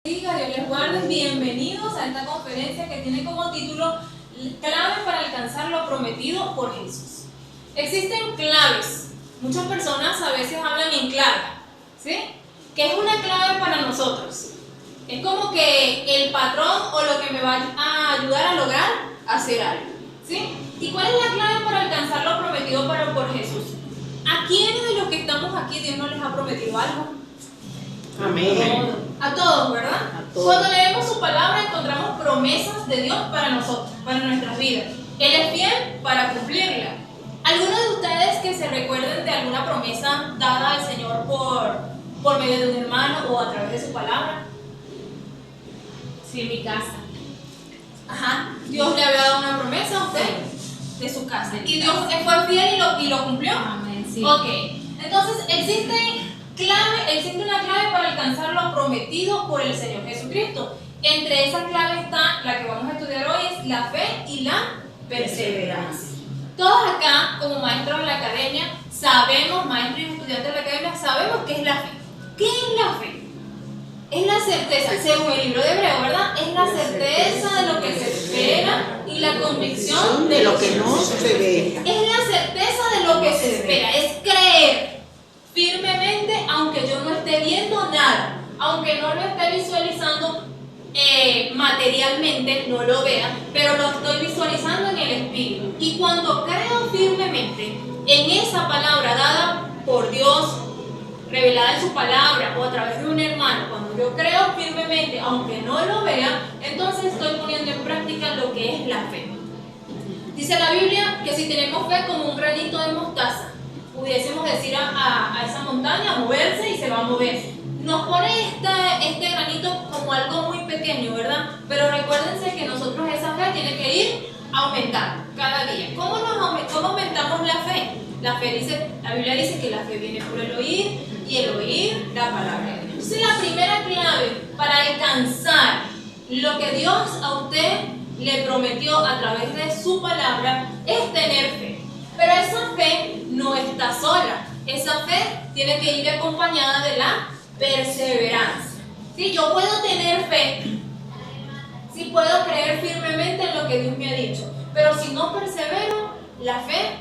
Dios les guarde, bienvenidos a esta conferencia que tiene como título Clave para alcanzar lo prometido por Jesús. Existen claves, muchas personas a veces hablan en clave, ¿sí? ¿Qué es una clave para nosotros? Es como que el patrón o lo que me va a ayudar a lograr hacer algo, ¿sí? ¿Y cuál es la clave para alcanzar lo prometido por Jesús? ¿A quiénes de los que estamos aquí Dios no les ha prometido algo? Amén. A todos, ¿verdad? A todos. Cuando leemos su palabra encontramos promesas de Dios para nosotros, para nuestras vidas. Él es fiel para cumplirla. ¿Algunos de ustedes que se recuerden de alguna promesa dada al Señor por medio de un hermano o a través de su palabra? Sí, en mi casa. Ajá. Dios le había dado una promesa a usted de su casa. Y Dios fue fiel y lo cumplió. Amén, sí. Ok. Entonces existe una clave para alcanzar lo prometido por el Señor Jesucristo. Entre esas claves está la que vamos a estudiar hoy, es la fe y la perseverancia. Todos acá, como maestros de la academia, sabemos, maestros y estudiantes de la academia, sabemos qué es la fe. ¿Qué es la fe? Es la certeza, según el libro de Hebreo, ¿verdad? Es la certeza de lo que se espera y la convicción de lo que no se ve. Es la certeza de lo que se espera, es creer firmemente aunque yo no esté viendo nada, aunque no lo esté visualizando materialmente, no lo vea, pero lo estoy visualizando en el espíritu. Y cuando creo firmemente en esa palabra dada por Dios, revelada en su palabra o a través de un hermano, cuando yo creo firmemente aunque no lo vea, entonces estoy poniendo en práctica lo que es la fe. Dice la Biblia que si tenemos fe como un granito de mostaza, pudiésemos decir a esa montaña moverse y se va a mover. Nos pone este granito como algo muy pequeño, ¿verdad? Pero recuérdense que nosotros esa fe tiene que ir aumentando cada día. ¿Cómo aumentamos la fe? La Biblia dice que la fe viene por el oír y el oír la palabra de Dios. Entonces la primera clave para alcanzar lo que Dios a usted le prometió a través de su palabra es tener fe. Pero esa fe no está sola. Esa fe tiene que ir acompañada de la perseverancia. ¿Sí? Yo puedo tener fe, sí puedo creer firmemente en lo que Dios me ha dicho, pero si no persevero, la fe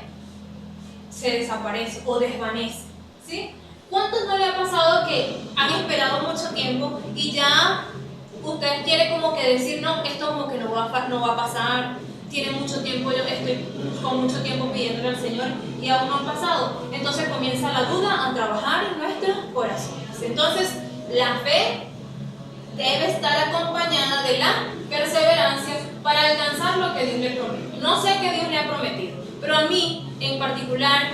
se desaparece o desvanece. ¿Sí? ¿Cuántos no le ha pasado que han esperado mucho tiempo y ya usted quiere como que decir, no, esto como que no va a pasar, tiene mucho tiempo, yo estoy con mucho tiempo pidiéndole al Señor y aún no ha pasado? Entonces comienza la duda a trabajar en nuestros corazones. Entonces la fe debe estar acompañada de la perseverancia para alcanzar lo que Dios le promete. No sé qué Dios le ha prometido, pero a mí en particular,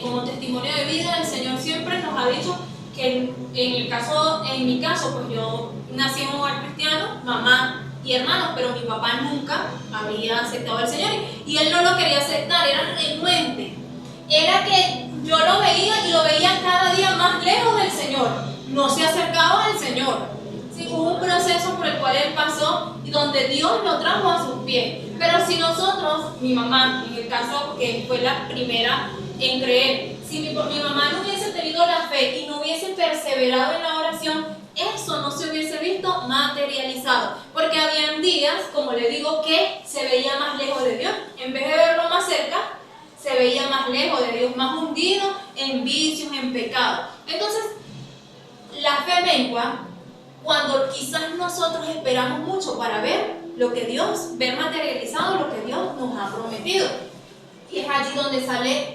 como testimonio de vida, el Señor siempre nos ha dicho que en mi caso, pues yo nací en un hogar cristiano, mamá y hermanos, pero mi papá nunca había aceptado al Señor y él no lo quería aceptar, era renuente. Era que yo lo veía y lo veía cada día más lejos del Señor, no se acercaba al Señor. Sí, hubo un proceso por el cual él pasó y donde Dios lo trajo a sus pies. Pero si nosotros, mi mamá, en el caso que fue la primera en creer, si mi mamá no hubiese tenido la fe y no hubiese perseverado en la oración, eso no se hubiese visto materializado. Porque habían días, como le digo, que se veía más lejos de Dios. En vez de verlo más cerca, se veía más lejos de Dios, más hundido en vicios, en pecado. Entonces, la fe mengua cuando quizás nosotros esperamos mucho para ver ver materializado lo que Dios nos ha prometido. Y es allí donde sale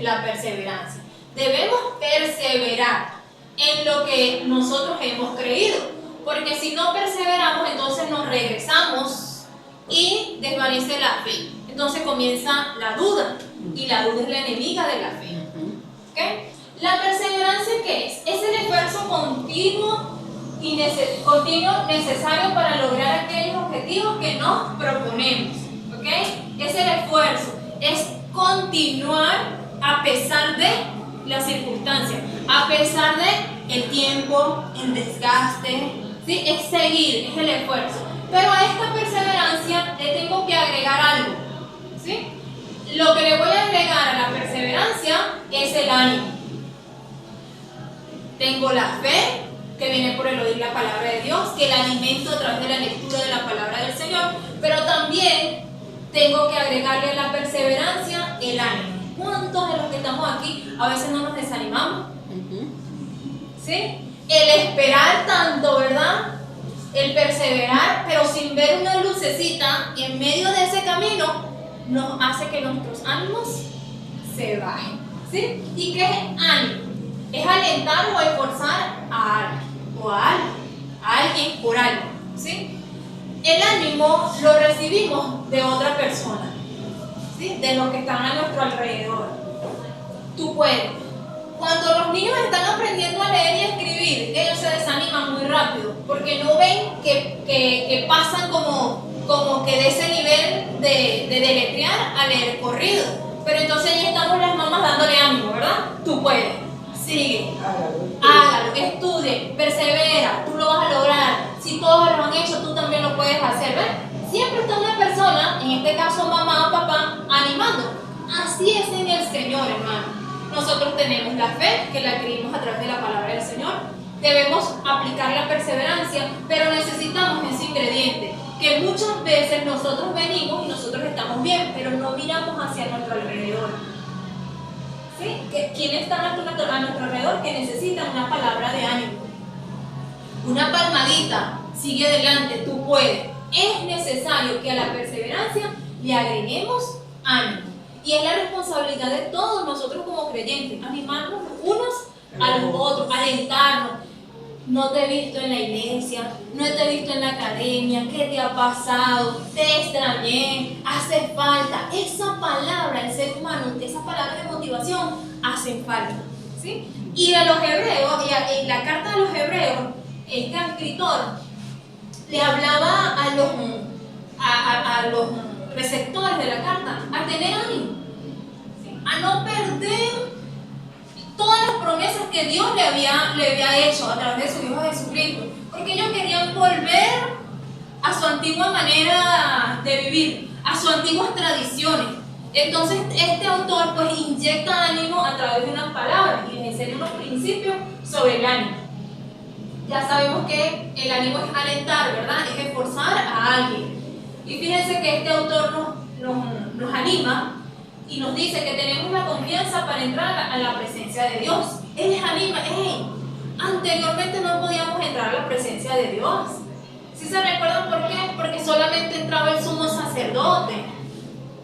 la perseverancia. Debemos perseverar en lo que nosotros hemos creído, porque si no perseveramos, entonces nos regresamos y desvanece la fe. Entonces comienza la duda, y la duda es la enemiga de la fe. ¿Okay? La perseverancia, ¿qué es? Es el esfuerzo continuo necesario para lograr aquellos objetivos que nos proponemos. ¿Okay? Es el esfuerzo, es continuar a pesar de las circunstancias, a pesar de el tiempo, el desgaste, ¿sí? Es seguir, es el esfuerzo. Pero a esta perseverancia le tengo que agregar algo, ¿sí? Lo que le voy a agregar a la perseverancia es el ánimo. Tengo la fe, que viene por el oír la palabra de Dios, que el alimento a través de la lectura de la palabra del Señor, pero también tengo que agregarle a la perseverancia el ánimo. ¿Cuántos de los que estamos aquí a veces no nos desanimamos? ¿Sí? El esperar tanto, ¿verdad? El perseverar, pero sin ver una lucecita en medio de ese camino, nos hace que nuestros ánimos se bajen. ¿Sí? ¿Y qué es ánimo? Es alentar o esforzar a alguien o a alguien por algo. ¿Sí? El ánimo lo recibimos de otra persona, ¿sí? De los que están a nuestro alrededor. Tú puedes. Cuando los niños están aprendiendo a leer y escribir, ellos se desaniman muy rápido porque no ven que pasan como que de ese nivel de deletrear a leer corrido. Pero entonces ahí estamos las mamás dándole ánimo, ¿verdad? Tú puedes, sigue, hágalo, estudie, persevera, tú lo vas a lograr. Si todos lo han hecho, tú también lo puedes hacer, ¿ves? Siempre está una persona, en este caso mamá o papá, animando. Así es en el Señor, hermano. Nosotros tenemos la fe, que la adquirimos a través de la palabra del Señor. Debemos aplicar la perseverancia, pero necesitamos ese ingrediente, que muchas veces nosotros venimos y nosotros estamos bien, pero no miramos hacia nuestro alrededor. ¿Sí? ¿Quiénes están a nuestro alrededor que necesitan una palabra de ánimo? Una palmadita, sigue adelante, tú puedes. Es necesario que a la perseverancia le agreguemos ánimo. Y es la responsabilidad de todos nosotros como creyentes, animarnos unos a los otros, alentarnos. No te he visto en la iglesia, no te he visto en la academia, ¿qué te ha pasado? Te extrañé, hace falta. Esa palabra, el ser humano, esas palabras de motivación hacen falta, ¿sí? Y a los hebreos, y en la carta de los hebreos, este escritor le hablaba a los receptores de la carta a tener ánimo, ¿sí? A no perder todas las promesas que Dios le había hecho a través de su Hijo Jesucristo, porque ellos querían volver a su antigua manera de vivir, a sus antiguas tradiciones. Entonces este autor pues inyecta ánimo a través de unas palabras y les enseña unos principios sobre el ánimo. Ya sabemos que el ánimo es alentar, ¿verdad? Es esforzar a alguien. Y fíjense que este autor nos anima y nos dice que tenemos la confianza para entrar a la presencia de Dios. Él les anima, anteriormente no podíamos entrar a la presencia de Dios. ¿Sí se recuerdan por qué? Porque solamente entraba el sumo sacerdote.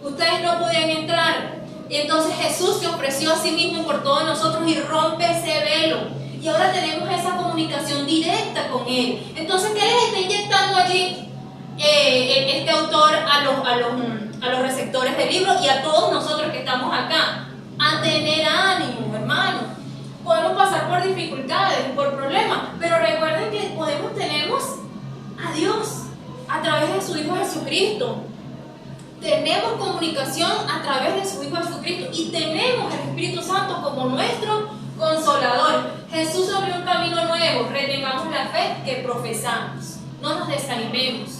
Ustedes no podían entrar. Y entonces Jesús se ofreció a sí mismo por todos nosotros y rompe ese velo. Y ahora tenemos esa comunicación directa con Él. Entonces, ¿qué les está inyectando allí este autor a los receptores del libro y a todos nosotros que estamos acá? A tener ánimo, hermano. Podemos pasar por dificultades, por problemas, pero recuerden que tenemos a Dios a través de su Hijo Jesucristo. Tenemos comunicación a través de su Hijo Jesucristo y tenemos el Espíritu Santo como nuestro consolador. Jesús abrió un camino nuevo. Retengamos la fe que profesamos. No nos desanimemos.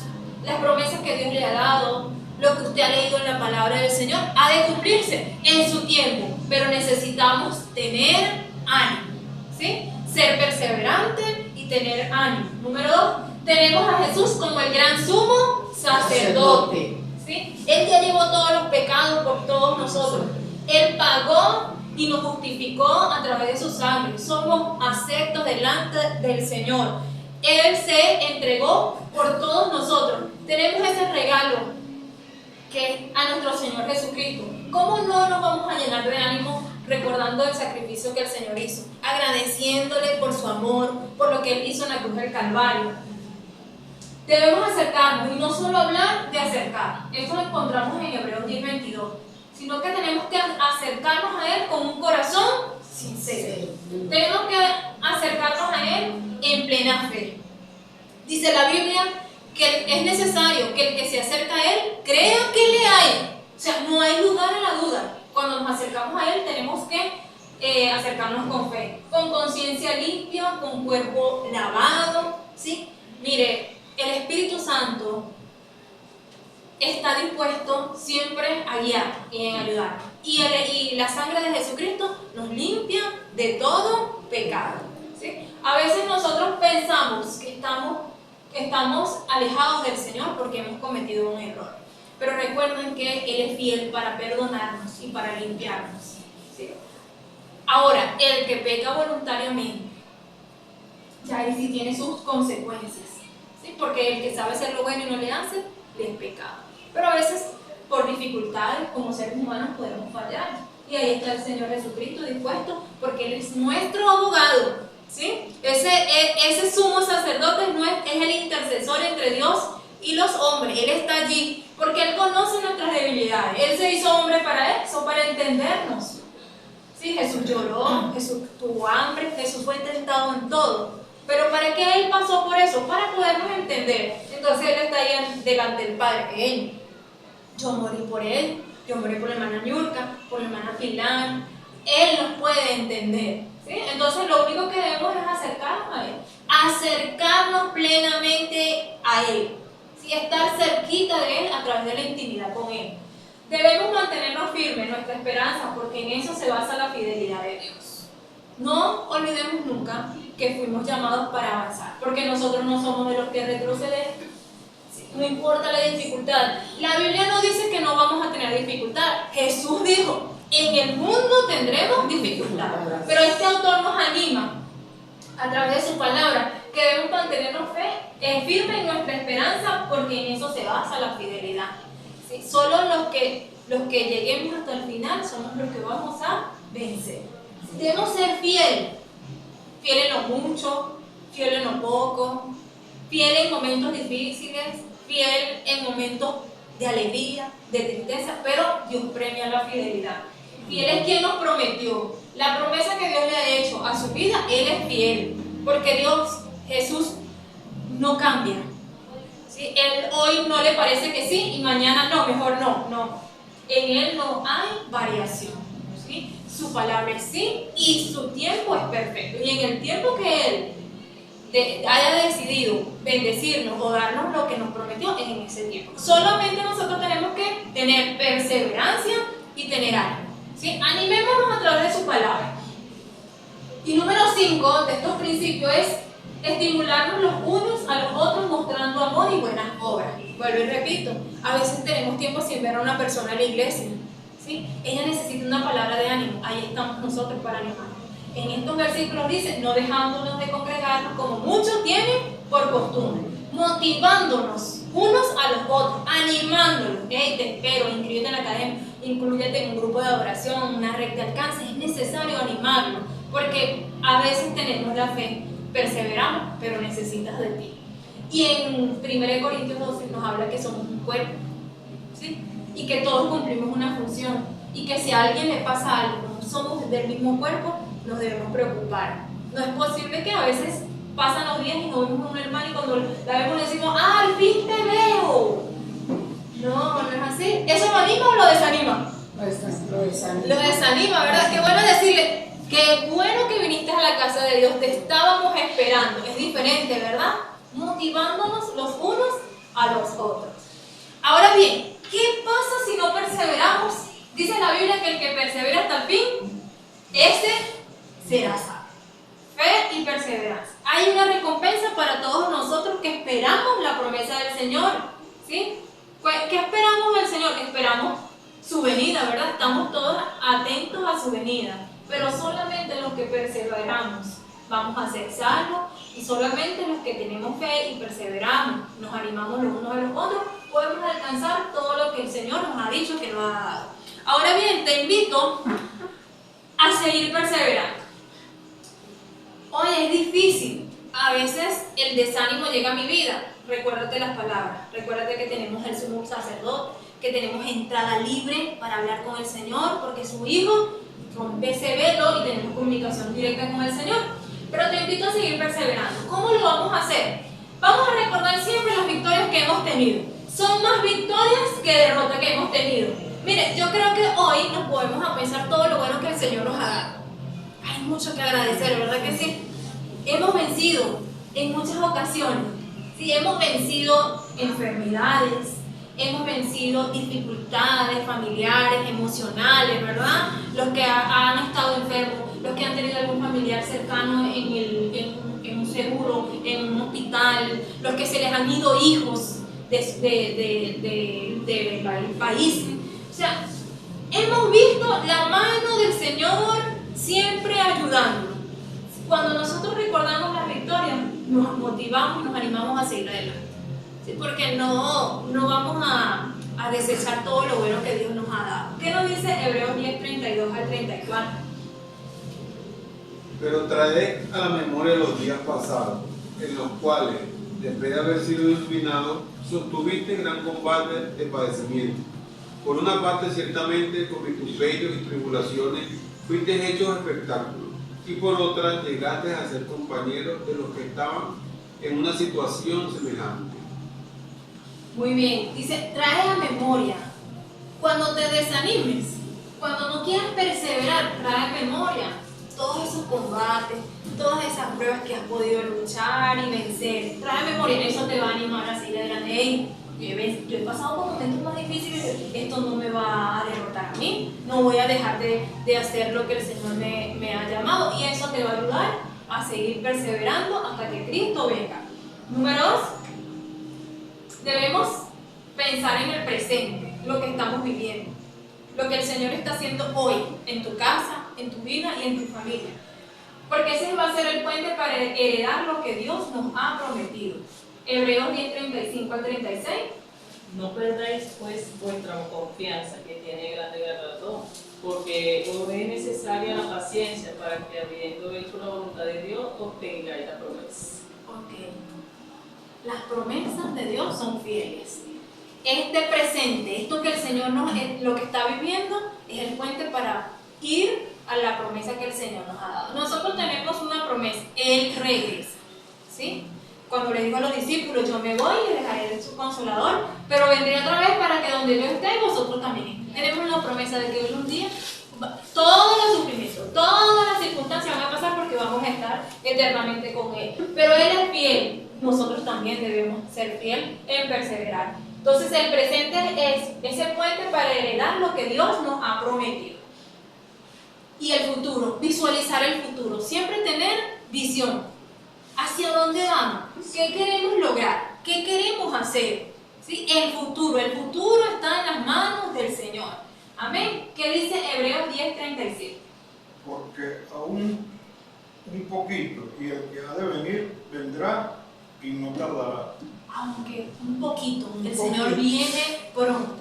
Las promesas que Dios le ha dado, lo que usted ha leído en la palabra del Señor, ha de cumplirse en su tiempo, pero necesitamos tener ánimo, ¿sí? Ser perseverante y tener ánimo. Número 2, tenemos a Jesús como el gran sumo sacerdote, ¿sí? Él ya llevó todos los pecados por todos nosotros. Él pagó y nos justificó a través de su sangre. Somos aceptos delante del Señor. Él se entregó por todos nosotros. Tenemos ese regalo que es a nuestro Señor Jesucristo. ¿Cómo no nos vamos a llenar de ánimo recordando el sacrificio que el Señor hizo? Agradeciéndole por su amor, por lo que Él hizo en la cruz del Calvario. Debemos acercarnos y no solo hablar de acercar. Esto lo encontramos en Hebreos 10:22. Sino que tenemos que acercarnos a Él con un corazón sincero. Tenemos que acercarnos a Él en plena fe. Dice la Biblia que es necesario que el que se acerca a Él crea que le hay. O sea, no hay lugar a la duda. Cuando nos acercamos a Él tenemos que acercarnos con fe, con conciencia limpia, con cuerpo lavado, ¿sí? Mire, el Espíritu Santo está dispuesto siempre a guiar y en ayudar. Y la sangre de Jesucristo nos limpia de todo pecado, ¿sí? A veces nosotros pensamos que estamos alejados del Señor porque hemos cometido un error. Pero recuerden que Él es fiel para perdonarnos y para limpiarnos, ¿sí? Ahora, el que peca voluntariamente, ya ahí sí tiene sus consecuencias, ¿sí? Porque el que sabe hacer lo bueno y no le hace, le es pecado. Pero a veces, por dificultades, como seres humanos podemos fallar. Y ahí está el Señor Jesucristo dispuesto, porque Él es nuestro abogado, ¿sí? Ese sumo sacerdote no es el intercesor entre Dios y los hombres. Él está allí porque Él conoce nuestras debilidades. Él se hizo hombre para eso, para entendernos. Sí, Jesús lloró, Jesús tuvo hambre, Jesús fue tentado en todo. Pero ¿para qué Él pasó por eso? Para podernos entender. Entonces Él está ahí delante del Padre. Yo morí por Él, yo morí por la hermana Ñurka, por la hermana Pilar. Él nos puede entender, ¿sí? Entonces lo único que debemos es acercarnos a Él. Acercarnos plenamente a Él, ¿sí? Estar cerquita de Él a través de la intimidad con Él. Debemos mantenernos firmes en nuestra esperanza, porque en eso se basa la fidelidad de Dios. No olvidemos nunca que fuimos llamados para avanzar, porque nosotros no somos de los que retroceden. No importa la dificultad. La Biblia no dice que no vamos a tener dificultad. Jesús dijo, en el mundo tendremos dificultad. Pero este autor nos anima a través de su palabra que debemos mantenernos firmes en nuestra esperanza, porque en eso se basa la fidelidad. ¿Sí? Solo los que lleguemos hasta el final somos los que vamos a vencer. Debemos ser fieles en lo mucho, fiel en lo poco, fiel en momentos difíciles, fiel en momentos de alegría, de tristeza, pero Dios premia la fidelidad. Fiel es quien nos prometió. La promesa que Dios le ha hecho a su vida, Él es fiel, porque Jesús, no cambia. ¿Sí? Él hoy no le parece que sí y mañana no, mejor no. En Él no hay variación, ¿sí? Su palabra es sí y su tiempo es perfecto. Y en el tiempo que Él haya decidido bendecirnos o darnos lo que nos prometió, es en ese tiempo. Solamente nosotros tenemos que tener perseverancia y tener ánimo, ¿sí? Animémonos a través de su palabra. Y número 5 de estos principios es estimularnos los unos a los otros mostrando amor y buenas obras. Vuelvo y repito, a veces tenemos tiempo sin ver a una persona en la iglesia, ¿sí? Ella necesita una palabra de ánimo, ahí estamos nosotros para animarnos. En estos versículos dice, no dejándonos de congregarnos como muchos tienen por costumbre, motivándonos unos a los otros, animándolos. Hey, te espero, inscríbete en la academia, inclúyete en un grupo de adoración, una red de alcance. Es necesario animarlos, porque a veces tenemos la fe, perseveramos, pero necesitas de ti. Y en 1 Corintios 12 nos habla que somos un cuerpo, ¿sí? Y que todos cumplimos una función, y que si a alguien le pasa algo, no somos del mismo cuerpo, nos debemos preocupar. No es posible que a veces pasan los días y no vemos a un hermano y cuando la vemos le decimos, ¡ah, al fin te veo! No es así. ¿Eso lo anima o lo desanima? Lo desanima, ¿verdad? Qué bueno decirle, qué bueno que viniste a la casa de Dios, te estábamos esperando. Es diferente, ¿verdad? Motivándonos los unos a los otros. Ahora bien, ¿qué pasa si no perseveramos? Dice la Biblia que el que persevera hasta el fin, ese será salvo. Fe y perseverancia. Hay una recompensa para todos nosotros que esperamos la promesa del Señor, ¿sí? ¿Qué esperamos del Señor? Esperamos su venida, ¿verdad? Estamos todos atentos a su venida, pero solamente los que perseveramos vamos a ser salvos, y solamente los que tenemos fe y perseveramos, nos animamos los unos a los otros, podemos alcanzar todo lo que el Señor nos ha dicho que nos ha dado. Ahora bien, te invito a seguir perseverando. Hoy es difícil, a veces el desánimo llega a mi vida. Recuérdate las palabras, recuérdate que tenemos el sumo sacerdote, que tenemos entrada libre para hablar con el Señor, porque su Hijo rompe ese velo y tenemos comunicación directa con el Señor. Pero te invito a seguir perseverando. ¿Cómo lo vamos a hacer? Vamos a recordar siempre las victorias que hemos tenido. Son más victorias que derrotas que hemos tenido. Mire, yo creo que hoy nos podemos a pensar todo lo bueno que el Señor nos ha dado. Hay mucho que agradecer, ¿verdad que sí? Hemos vencido en muchas ocasiones. Sí, hemos vencido enfermedades, hemos vencido dificultades familiares, emocionales, ¿verdad? Los que han estado enfermos, los que han tenido algún familiar cercano en inseguro en un hospital, los que se les han ido hijos del país. O sea, hemos visto la mano del Señor siempre ayudando. Cuando nosotros recordamos las victorias, nos motivamos, nos animamos a seguir adelante. ¿Sí? Porque no vamos a desechar todo lo bueno que Dios nos ha dado. ¿Qué nos dice Hebreos 10, 32 al 34? Pero traed a la memoria los días pasados, en los cuales, después de haber sido inclinado, sostuviste gran combate de padecimiento. Por una parte, ciertamente, con vituperios y tribulaciones, fuiste hechos espectáculos, y por otra, llegaste a ser compañeros de los que estaban en una situación semejante. Muy bien, dice, trae a memoria. Cuando te desanimes, cuando no quieras perseverar, trae a memoria todos esos combates, todas esas pruebas que has podido luchar y vencer. Trae a memoria, eso te va a animar a seguir adelante. Hey, yo he pasado por momentos más difíciles, esto no me va a derrotar a mí, no voy a dejar de hacer lo que el Señor me ha llamado, y eso te va a ayudar a seguir perseverando hasta que Cristo venga. Número 2, debemos pensar en el presente, lo que estamos viviendo, lo que el Señor está haciendo hoy en tu casa, en tu vida y en tu familia, porque ese va a ser el puente para heredar lo que Dios nos ha prometido. Hebreos 10, 35 al 36. No perdáis pues vuestra confianza, que tiene grande galardón, porque os es necesaria la paciencia para que, habiendo hecho la voluntad de Dios, obtengáis la promesa. Ok. Las promesas de Dios son fieles. Este presente, esto que el Señor lo que está viviendo, es el puente para ir a la promesa que el Señor nos ha dado. Nosotros tenemos una promesa, Él regresa, ¿sí? Cuando le dijo a los discípulos, yo me voy y dejaré su consolador, pero vendré otra vez para que donde yo esté, vosotros también. Tenemos la promesa de que Él un día, todos los sufrimientos, todas las circunstancias van a pasar porque vamos a estar eternamente con Él. Pero Él es fiel, nosotros también debemos ser fiel en perseverar. Entonces el presente es ese puente para heredar lo que Dios nos ha prometido. Y el futuro, visualizar el futuro, siempre tener visión. ¿Hacia dónde vamos? ¿Qué queremos lograr? ¿Qué queremos hacer? ¿Sí? El futuro está en las manos del Señor. Amén. ¿Qué dice Hebreos 10, 37? Porque aún un poquito, y el que ha de venir vendrá y no tardará. Aunque un poquito, el Señor viene pronto.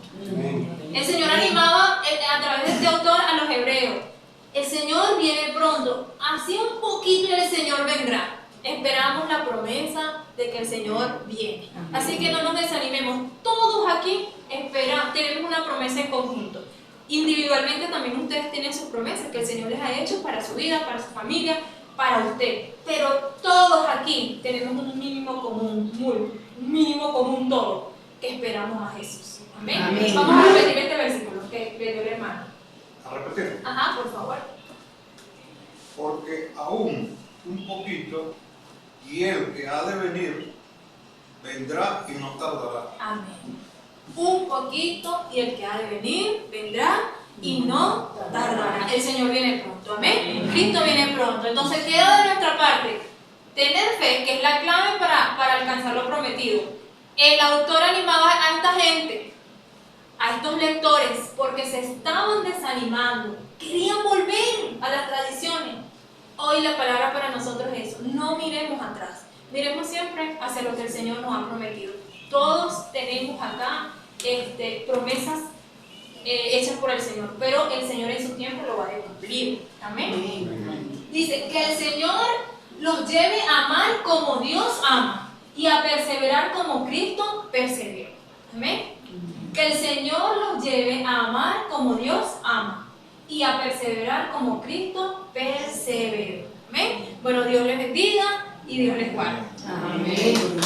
El Señor animaba a través de este autor a los hebreos. El Señor viene pronto. Así un poquito y el Señor vendrá. Esperamos la promesa de que el Señor viene. Así que no nos desanimemos. Todos aquí tenemos una promesa en conjunto. Individualmente también ustedes tienen sus promesas que el Señor les ha hecho para su vida, para su familia, para usted. Pero todos aquí tenemos un mínimo común todo, que esperamos a Jesús. Amén. Amén. Vamos a repetir este versículo que le dio el hermano. A repetir. Ajá, por favor. Porque aún un poquito, y el que ha de venir vendrá y no tardará. Amén. Un poquito y el que ha de venir vendrá y no tardará. El Señor viene pronto. Amén. Cristo viene pronto. Entonces queda de nuestra parte tener fe, que es la clave para alcanzar lo prometido. El autor animaba a esta gente, a estos lectores, porque se estaban desanimando, querían volver a las tradiciones. Hoy la palabra para nosotros es eso: no miremos atrás, miremos siempre hacia lo que el Señor nos ha prometido. Todos tenemos acá promesas hechas por el Señor, pero el Señor en su tiempo lo va a cumplir. Amén. Dice que el Señor los lleve a amar como Dios ama y a perseverar como Cristo perseveró. Amén. Que el Señor los lleve a amar como Dios ama y a perseverar como Cristo perseveró. Amén. Bueno, Dios les bendiga y Dios les guarde. Amén.